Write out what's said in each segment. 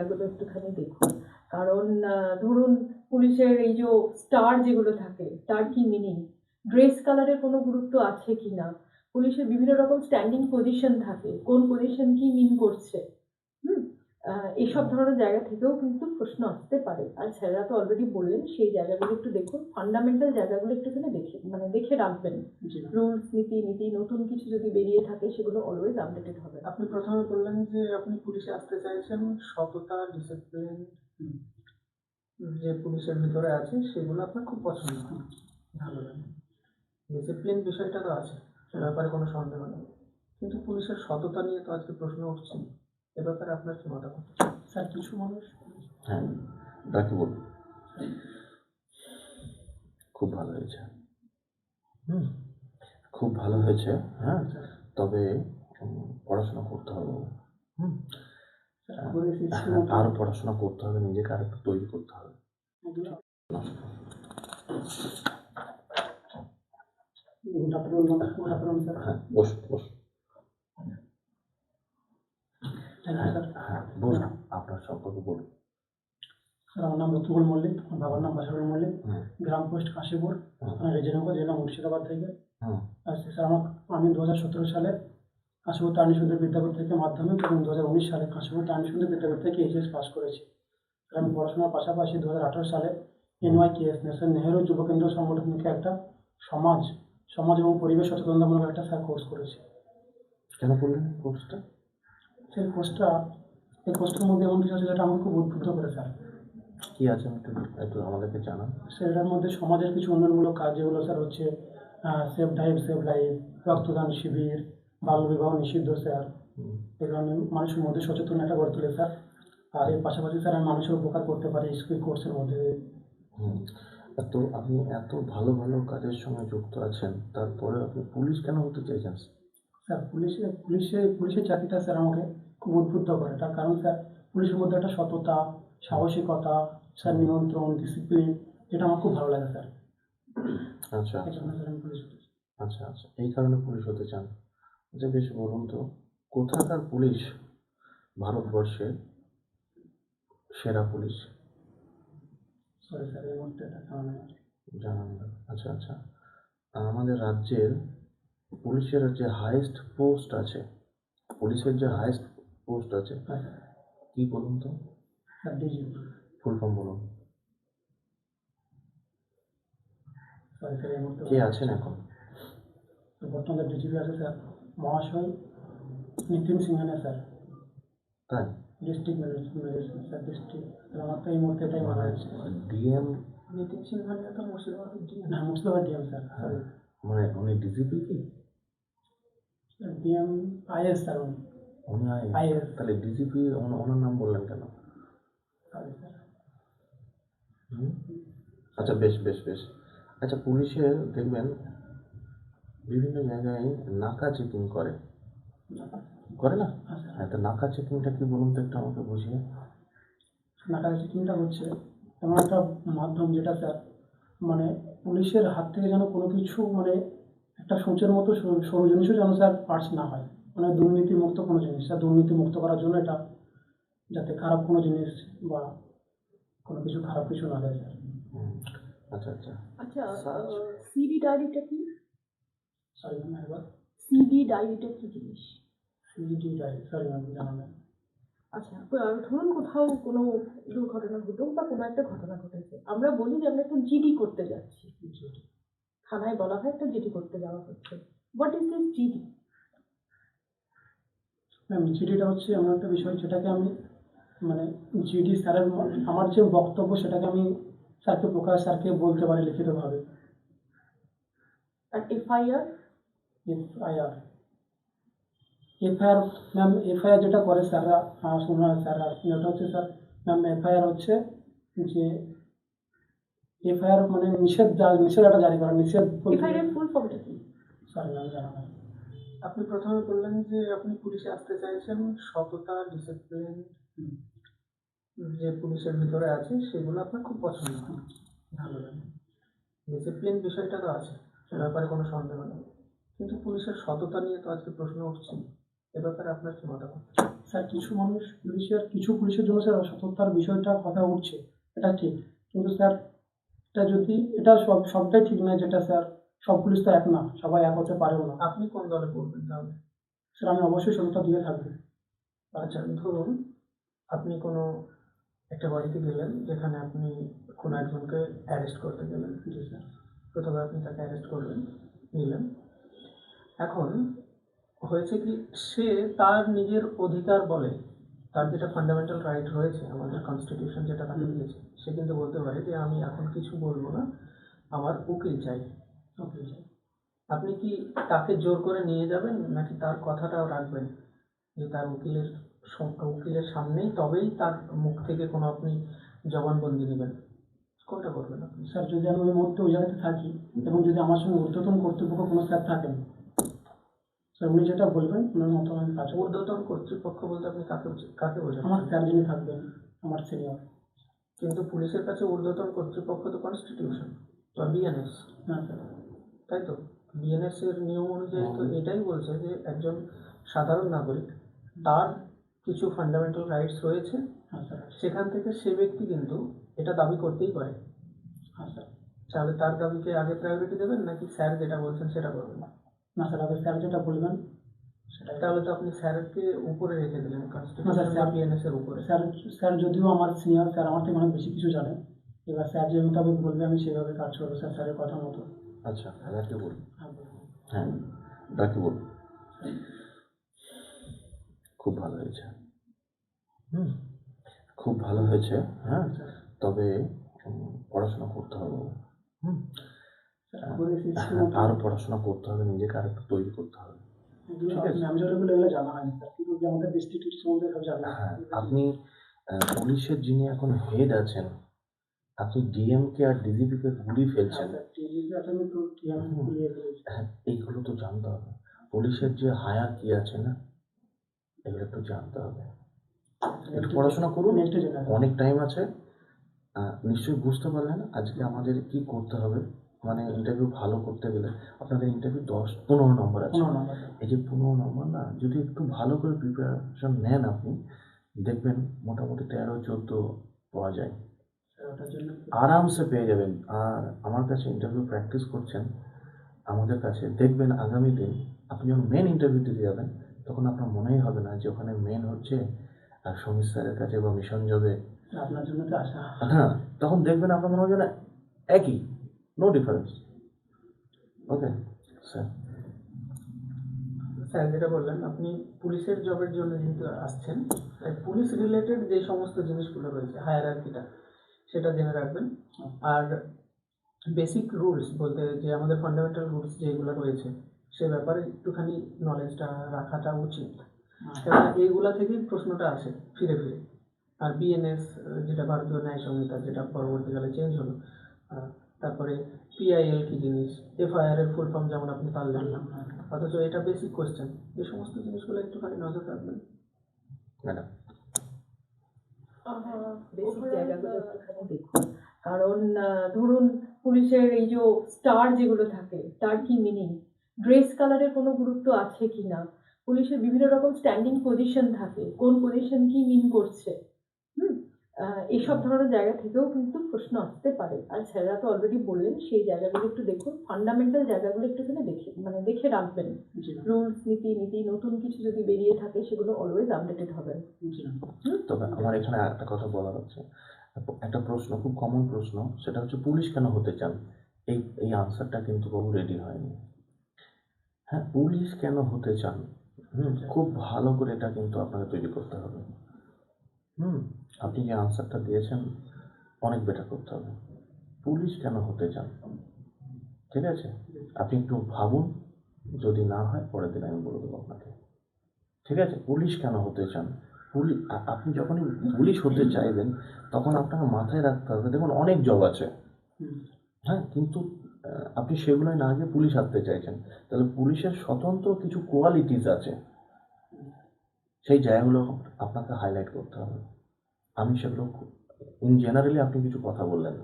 জায়গাগুলো একটুখানি দেখুন। কারণ ধরুন পুলিশের এই যে স্টার যেগুলো থাকে তার কি মিনিং, ড্রেস কালারের কোনো গুরুত্ব আছে কি না, পুলিশের বিভিন্ন রকম স্ট্যান্ডিং পজিশন থাকে, কোন পজিশন কি মিন করছে। হুম এইসব ধরনের জায়গা থেকেও কিন্তু প্রশ্ন আসতে পারে। আর স্যাররা তো অলরেডি বললেন সেই জায়গাগুলো একটু দেখুন, ফান্ডামেন্টাল জায়গাগুলো একটুখানি দেখে রাখবেন। রুলস নীতি নতুন কিছু যদি বেরিয়ে থাকে সেগুলো অলওয়েজ আপডেটেড হবে। আপনি প্রথমে বললেন যে আপনি পুলিশে আসতে চাইছেন সততা, ডিসিপ্লিন যে পুলিশের ভিতরে আছে সেগুলো আপনার খুব পছন্দ, ভালো লাগে। ডিসিপ্লিন বিষয়টা তো আছে, সে ব্যাপারে কোনো সন্দেহ নেই, কিন্তু পুলিশের সততা নিয়ে তো আজকে প্রশ্ন উঠছে। এ ব্যাপারে আপনার কি মতামত? স্যার কিছু মানুষ, হ্যাঁ ডাকি বলুন। খুব ভালো হয়েছে, খুব ভালো হয়েছে। হ্যাঁ, তবে পড়াশোনা করতে হবে। আরো পড়াশোনা করতে হবে, নিজেকে আরেকটু তৈরি করতে হবে। হ্যাঁ বসুন বসুন। হ্যাঁ বলুন, আপনার সম্পর্কে বলুন। স্যার আমার নাম রতুল মল্লিক, আমার বাবার নাম বাসারুল মল্লিক, গ্রাম পোস্ট কাশীপুর, রেজিনগর জেলা মুর্শিদাবাদ থেকে। স্যার আমি 2017 সালে কাশীপুর তারণী সুন্দর বিদ্যাপীঠ থেকে মাধ্যমিক এবং 2019 সালে কাশীপুর তারণী সুন্দর বিদ্যাপীঠ থেকে এইচএস পাস করেছি। আমি পড়াশোনার পাশাপাশি 2018 সালে NYKS ন্যাশনাল নেহেরু যুব কেন্দ্র সংগঠন থেকে একটা সমাজ এবং পরিবেশ সচেতনতামূলক একটা স্যার কোর্স করেছি। কেন করলেন কোর্সটা? সেই কোর্সটার মধ্যে এমন কিছু আছে যেটা আমাকে খুব উদ্বুদ্ধ করে স্যার। কি আছে একটু আমাদেরকে জানান। সেটার মধ্যে সমাজের কিছু উন্নয়নমূলক কাজ যেগুলো স্যার হচ্ছে সেভ লাইফ রক্তদান শিবির, বাল্যবিবাহ নিষিদ্ধ স্যার, এগুলো মানুষের মধ্যে সচেতনতা গড়ে তোলে স্যার। আর এর পাশাপাশি স্যার আমি মানুষের উপকার করতে পারি স্কুল কোর্সের মধ্যে। তো আপনি এত ভালো ভালো কাজের সঙ্গে যুক্ত আছেন, তারপরে আপনি পুলিশ কেন হতে চাইছেন? স্যার পুলিশের চাকরিটা স্যার আমাকে খুব উদ্বুদ্ধ করে। তার কারণ স্যার পুলিশের মধ্যে একটা সততা, সাহসিকতা, স্যার নিয়ন্ত্রণ, ডিসিপ্লিন, এটা আমার খুব ভালো লাগে স্যার। আচ্ছা আচ্ছা আচ্ছা, এই কারণে পুলিশ হতে চান। আচ্ছা বেশ, বলুন তো কোথাকার পুলিশ ভারতবর্ষে সেরা পুলিশ? সরি স্যার, এই মুহূর্তে এটা জানান না। আচ্ছা আচ্ছা, আমাদের রাজ্যের পুলিশের যে হাইয়েস্ট পোস্ট আছে, কি বলুন তো? ডিজিপি। ফুল ফর্ম বলুন। সরি স্যার, এই মুহূর্তে কে আছেন এখন? বর্তমানে ডিজিপি আছে স্যার মহাশয় নিতিন সিংহানিয়া স্যার। তাই? District magistrate sir, district. আমার তো এই মুহূর্তে এটাই মনে হচ্ছে। ডিএম নিতিন সিংহানিয়া তো মুর্শিদাবাদের ডিএম। হ্যাঁ, মুর্শিদাবাদ ডিএম স্যার। মানে উনি ডিজিপি কি? ডিএম আইএস স্যার উনি আইএস। তাহলে ডিজিপি ওনার নাম বললেন কেন? Sorry sir. আচ্ছা বেশ বেশ বেশ। আচ্ছা পুলিশের দেখবেন বিভিন্ন জায়গায় নাকা চেকিং করে না? হ্যাঁ, তো নাকা চেকিংটা কি বলুন তো একটু আমাকে বুঝিয়ে। নাকা চেকিংটা হচ্ছে এমন একটা মাধ্যম যেটা স্যার মানে পুলিশের হাত থেকে যেন কোনো কিছু মানে একটা সূচের মতো সরু জিনিসও যেন স্যার পার্স না হয়, মানে দুর্নীতিমুক্ত কোনো জিনিস স্যার, দুর্নীতিমুক্ত করার জন্য এটা, যাতে খারাপ কোনো জিনিস বা কোনো কিছু খারাপ কিছু না দেয় স্যার। আচ্ছা আচ্ছা আচ্ছা, সিডি ডায়েরিটা কি? সরি ম্যাম, একবার সিডি ডায়েরিটা কি জিনিস? সিডি ডায়েরি, সরি ম্যাম, জানা নেই। আচ্ছা, ধরুন কোথাও কোনো দুর্ঘটনা ঘটলো বা কোনো একটা ঘটনা ঘটেছে, আমরা বলি যে আমরা একটা জিডি করতে যাচ্ছি। থানায় বলা হয় একটা জিডি করতে যাওয়া হচ্ছে। What is this GD? Ma'am জিডিটা হচ্ছে এমন একটা বিষয় যেটাকে আমি মানে জিডি স্যারের আমার যে বক্তব্য সেটাকে আমি স্যারকে বলতে পারি লিখিতভাবে। আর এফআইআর? ম্যাম এফআইআর যেটা করে স্যাররা, স্যাররা যেটা হচ্ছে স্যার ম্যাম এফআইআর হচ্ছে যে এফআইআর মানে নিষেধ একটা জারি করা, নিষেধ। এফআইআর ফুল ফর্মটা কি? সরি ম্যাম, জানা নাই। আপনি প্রথমে বললেন যে আপনি পুলিশে আসতে চাইছেন সততা, ডিসিপ্লিন যে পুলিশের ভিতরে আছে সেগুলো আপনার খুব পছন্দ, ভালো লাগে। ডিসিপ্লিন বিষয়টা তো আছে, সে ব্যাপারে কোনো সন্দেহ নেই, কিন্তু পুলিশের সততা নিয়ে তো আজকে প্রশ্ন উঠছে। এ ব্যাপারে আপনার কি মতামত? স্যার কিছু পুলিশের জন্য স্যার সততার বিষয়টা কথা উঠছে, এটা ঠিক, কিন্তু স্যার এটা সবটাই ঠিক নয়, যেটা স্যার সব পুলিশ তো এক না, সবাই এক হতে পারেও না। আপনি কোন দলে পড়বেন তাহলে? স্যার আমি অবশ্যই সততার দিকে থাকবো। আচ্ছা, ধরুন আপনি কোনো একটা বাড়িতে গেলেন যেখানে আপনি কোনো একজনকে অ্যারেস্ট করতে গেলেন। জি স্যার। প্রথমে আপনি তাকে অ্যারেস্ট করলেন, নিলেন। এখন হয়েছে কি, সে তার নিজের অধিকার বলে, তার যেটা ফান্ডামেন্টাল রাইট রয়েছে, আমাদের কনস্টিটিউশন যেটা তাকে দিয়েছে, সে কিন্তু বলতে পারে যে আমি এখন কিছু বলবো না, আমার উকিল চাই। Okay sir. আপনি কি তাকে জোর করে নিয়ে যাবেন, নাকি তার কথাটাও রাখবেন যে তার উকিলের সামনেই তবেই তার মুখ থেকে কোনো আপনি জবানবন্দি নেবেন? কোনটা করবেন আপনি? স্যার যদি আমি ওই মুহূর্তে ওই জায়গাতে থাকি এবং যদি আমার সঙ্গে ঊর্ধ্বতন কর্তৃপক্ষ কোনো স্যার থাকেন, স্যার উনি যেটা বলবেন ওনার মতো আমি কাজ করব। ঊর্ধ্বতন কর্তৃপক্ষ বলতে আপনি কাকে বোঝান? আমার স্যার যিনি থাকবেন, আমার সিনিয়র। কিন্তু পুলিশের কাছে ঊর্ধ্বতন কর্তৃপক্ষ তো কনস্টিটিউশন বা বিএনএস, হ্যাঁ স্যার। তাই তো? বিএনএস এর নিয়ম অনুযায়ী তো এটাই বলছে যে একজন সাধারণ নাগরিক, তার কিছু ফান্ডামেন্টাল রাইটস রয়েছে, হ্যাঁ স্যার। সেখান থেকে সে ব্যক্তি কিন্তু এটা দাবি করতেই পারে। হ্যাঁ স্যার। তাহলে তার দাবিকে আগে প্রায়োরিটি দেবেন, নাকি স্যার যেটা বলছেন সেটা করবেন? না স্যার, আগে স্যার যেটা বলবেন সেটাই। তাহলে তো আপনি স্যারকে উপরে রেখে দিলেন, না কনস্টিটিউশন স্যার, বা স্যার বিএনএস এর উপরে। স্যার যদিও আমার সিনিয়র, স্যার আমার থেকে অনেক বেশি কিছু জানেন। এবার স্যার যে মোতাবেক বলবে আমি সেভাবে কাজ করবো স্যার, স্যারের কথা মতো। আচ্ছা, ডাকি বলুন। হ্যাঁ বলুন। হ্যাঁ, ডাকি বলুন। খুব ভালো হয়েছে। হুম, খুব ভালো হয়েছে। হ্যাঁ, তবে পড়াশোনা করতে হবে। হুম, স্যার করে এসেছি হ্যাঁ, আরও পড়াশোনা করতে হবে, নিজেকে আর একটু তৈরি করতে হবে। ঠিক আছে। ম্যাম যেগুলো এগুলো জানা হয়নি স্যার, কিন্তু যে আমাদের ডিস্ট্রিক্ট সম্বন্ধে সব জানি। হ্যাঁ, আপনি পুলিশের যিনি এখন হেড আছেন, আপনি ডিএমকে আর ডিজিপিকে গুলিয়ে ফেলছেন। হ্যাঁ, এইগুলো তো জানতে হবে। পুলিশের যে হায়ারকি আছে না, এগুলো একটু জানতে হবে। একটু পড়াশোনা করুন, অনেক টাইম আছে। নিশ্চয়ই বুঝতে পারলেন আজকে আমাদের কি করতে হবে। মানে ইন্টারভিউ ভালো করতে গেলে আপনাদের ইন্টারভিউ 10-15 নম্বর আছে। এই যে 15 নম্বর না, যদি একটু ভালো করে প্রিপারেশন নেন আপনি, দেখবেন মোটামুটি 13-14 পাওয়া যায়, আরামসে পেয়ে যাবেন। আর আমার কাছে ইন্টারভিউ প্র্যাকটিস করছেন, আমাদের কাছে দেখবেন আগামী দিন আপনি যখন মেন ইন্টারভিউ দিতে যাবেন, তখন আপনার মনেই হবে না যে ওখানে মেন হচ্ছে আর সমীর স্যারের কাছে বা মিশন জবে আপনার জন্য তো আশা। হ্যাঁ, তখন দেখবেন আপনার মনে হবে না একই, no difference. Okay sir. Sir যেটা বললেন, আপনি পুলিশের জবের জন্য যেহেতু আসছেন, তাই পুলিশ রিলেটেড যে সমস্ত জিনিসগুলো রয়েছে, হায়ারার্কিটা, সেটা জেনে রাখবেন। আর বেসিক রুলস বলতে যে আমাদের ফান্ডামেন্টাল রুলস যেগুলো রয়েছে, সে ব্যাপারে একটুখানি নলেজটা রাখাটা উচিত, কারণ এইগুলা থেকেই প্রশ্নটা আসে ফিরে ফিরে। আর বিএনএস, যেটা ভারতীয় ন্যায় সংহিতা, যেটা পরবর্তীকালে চেঞ্জ হলো, তারপরে পিআইএল কি জিনিস, এফআইআর এর ফুল ফর্ম যেমন আপনি পারলেন না, অথচ এটা বেসিক কোয়েশ্চেন। এই সমস্ত জিনিসগুলো একটুখানি নজর রাখবেন। ম্যাডাম, বেসিক জায়গাগুলো একটুখানি দেখুন। কারণ ধরুন পুলিশের এই যে স্টার যেগুলো থাকে, তার কি মিনিং, ড্রেস কালারের কোনো গুরুত্ব আছে কি না, পুলিশের বিভিন্ন রকম স্ট্যান্ডিং পজিশন থাকে, কোন পজিশন কি মিন করছে, এইসব ধরনের জায়গা থেকেও কিন্তু প্রশ্ন আসতে পারে। আর স্যাররা তো অলরেডি বললেন, সেই জায়গাগুলো একটু দেখুন, ফান্ডামেন্টাল জায়গাগুলো একটুখানি দেখে রাখবেন। রুলস, নীতি নতুন কিছু যদি বেরিয়ে থাকে, সেগুলো অলওয়েজ আপডেটেড হবেন। তবে আমার এখানে একটা কথা বলার আছে। একটা প্রশ্ন, খুব কমন প্রশ্ন, সেটা হচ্ছে পুলিশ কেন হতে চান? এই আনসারটা কিন্তু বাবু রেডি হয়নি। হ্যাঁ, পুলিশ কেন হতে চান, খুব ভালো করে এটা কিন্তু আপনাকে তৈরি করতে হবে। আপনি যে আনসারটা দিয়েছেন অনেক বেটার করতে হবে। পুলিশ কেন হতে চান, ঠিক আছে? আপনি একটু ভাবুন, যদি না হয় পরের দিন আমি বলে দেবো আপনাকে। ঠিক আছে? পুলিশ কেন হতে চান? আপনি যখনই পুলিশ হতে চাইবেন, তখন আপনাকে মাথায় রাখতে হবে, দেখুন অনেক জব আছে, হ্যাঁ, কিন্তু আপনি সেগুলোই না গিয়ে পুলিশ হতে চাইছেন, তাহলে পুলিশের স্বতন্ত্র কিছু কোয়ালিটিস আছে, সেই জায়গাগুলো আপনাকে হাইলাইট করতে হবে। আমি সেগুলো ইন জেনারেলি আপনি কিছু কথা বললেন,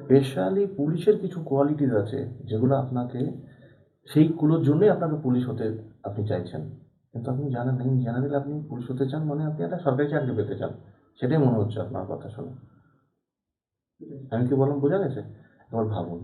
স্পেশালি পুলিশের কিছু কোয়ালিটিস আছে যেগুলো আপনাকে, সেইগুলোর জন্যই আপনাকে পুলিশ হতে আপনি চাইছেন। কিন্তু আপনি জানেন না, জেনারেলি আপনি পুলিশ হতে চান মানে আপনি একটা সরকারি চাকরি পেতে চান, সেটাই মনে হচ্ছে আপনার কথা শুনে। আমি কি বললাম বোঝা গেছে? এবার ভাবুন